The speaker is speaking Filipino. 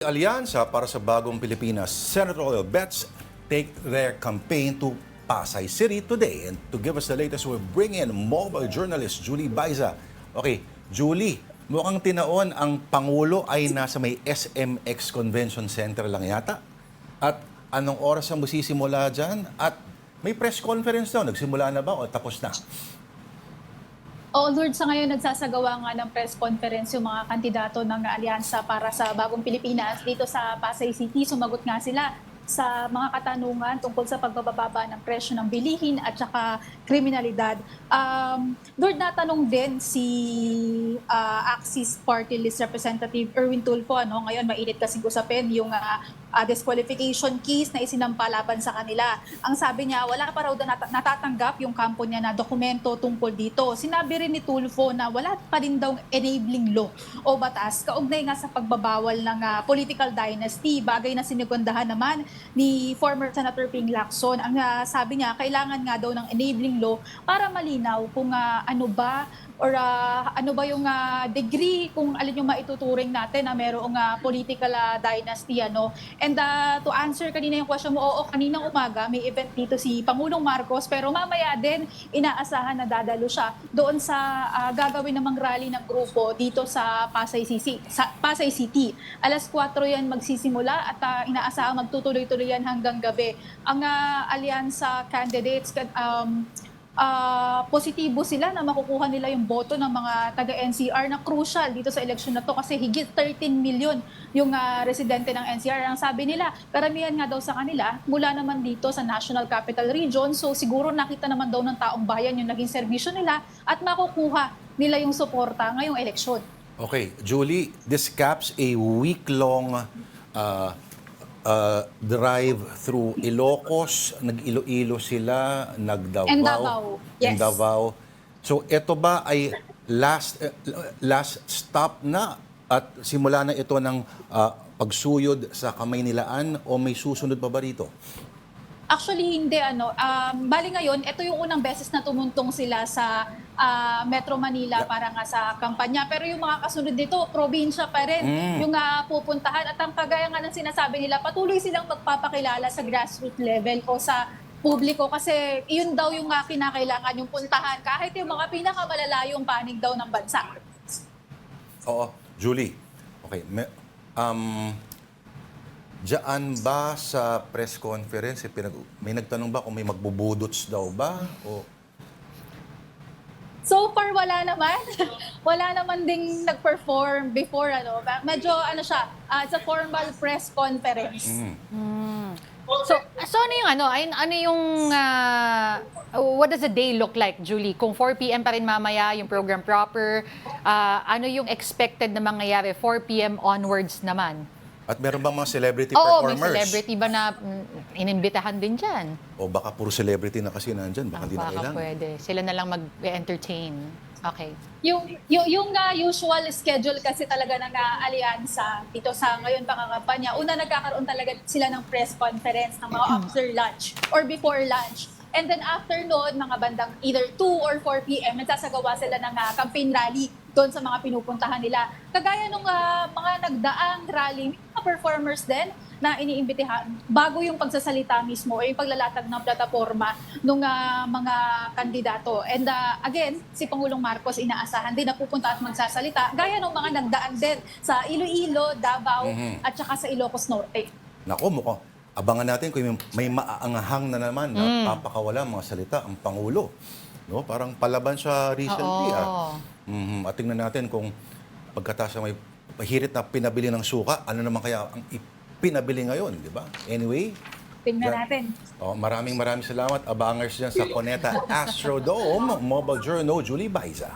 Alyansa para sa Bagong Pilipinas senatorial bets take their campaign to Pasay City today. And to give us the latest, we'll bring in mobile journalist Julie Baiza. Okay, Julie, mukhang tinaon ang Pangulo ay nasa may SMX Convention Center lang yata. At anong oras ang musisimula dyan? At may press conference daw. Nagsimula na ba o tapos na? Lord, sa ngayon nagsasagawa nga ng press conference yung mga kandidato ng alyansa para sa Bagong Pilipinas dito sa Pasay City. Sumagot nga sila sa mga katanungan tungkol sa pagbababa ng presyo ng bilihin at saka kriminalidad. Lord, natanong din si Axis Party List Representative Erwin Tulfo. Ngayon mainit kasing usapin yung disqualification case na isinampa laban sa kanila. Ang sabi niya, wala pa raw natatanggap yung kampo niya na dokumento tungkol dito. Sinabi rin ni Tulfo na wala pa rin daw enabling law o batas kaugnay nga sa pagbabawal ng political dynasty, bagay na sinigundahan naman ni former Senator Ping Lacson. Ang sabi niya, kailangan nga daw ng enabling law para malinaw kung ano ba yung degree, kung alin yung maituturing natin na merong political dynasty. And to answer kanina yung question mo, oo, kaninang umaga may event dito si Pangulong Marcos, pero mamaya din inaasahan na dadalo siya doon sa gagawin namang rally ng grupo dito sa Pasay City. Alas 4 yan magsisimula at inaasahan magtutuloy-tuloy yan hanggang gabi. Ang alyansa candidates, positibo sila na makukuha nila yung boto ng mga taga-NCR na crucial dito sa eleksyon na to kasi higit 13 million yung residente ng NCR. Ang sabi nila, karamihan nga daw sa kanila mula naman dito sa National Capital Region. So siguro nakita naman daw ng taong bayan yung naging serbisyo nila at makukuha nila yung suporta ngayong eleksyon. Okay, Julie, this caps a week-long drive through Ilocos, nag-Iloilo sila, nag-Davao. And Davao, yes. And Davao. So ito ba ay last stop na at simula na ito ng pagsuyod sa Kamaynilaan o may susunod pa ba rito? Actually, hindi. Bali ngayon, ito yung unang beses na tumuntong sila sa Metro Manila para nga sa kampanya. Pero yung mga kasunod dito, probinsya pa rin yung pupuntahan. At ang kagaya nga ng sinasabi nila, patuloy silang magpapakilala sa grassroots level o sa publiko kasi yun daw yung kinakailangan yung puntahan kahit yung mga pinakamalalayong panig daw ng bansa. Oo, Julie. Okay, diyan ba sa press conference, may nagtanong ba kung may magbubudots daw ba? O... So far, wala naman. Wala naman ding nag-perform before. Medyo it's a formal press conference. So ano yung what does the day look like, Julie? Kung 4 p.m. pa rin mamaya yung program proper, ano yung expected na mangyayari 4 p.m. onwards naman? At meron bang mga celebrity Oo, performers? may celebrity ba na inimbitahan din dyan? O baka puro celebrity na kasi nandyan, baka hindi na kailangan. Pwede. Sila na lang mag-entertain. Okay. Yung usual schedule kasi talaga ng alyansa dito sa ngayon pangangampanya, una nagkakaroon talaga sila ng press conference ng mga after lunch or before lunch. And then after noon, mga bandang either 2 or 4 p.m., nagsasagawa sila ng campaign rally doon sa mga pinupuntahan nila. Kagaya nung mga nagdaang rally, mga performers din na iniimbitahan bago yung pagsasalita mismo o yung paglalatag ng plataforma ng mga kandidato. And again, si Pangulong Marcos inaasahan din na pupunta at magsasalita gaya ng mga nagdaan din sa Iloilo, Davao at saka sa Ilocos Norte. Nako, mukhang abangan natin kung may maaangahang na naman na papakawala mga salita ang Pangulo. No? Parang palaban siya recently. At tingnan natin kung pagkatapos may hirit na pinabili ng suka, ano naman kaya ang pinabili ngayon, di ba? Anyway, Tingnan natin. maraming salamat. Abangers dyan sa Cuneta Astrodome Mobile Journal, Julie Baiza.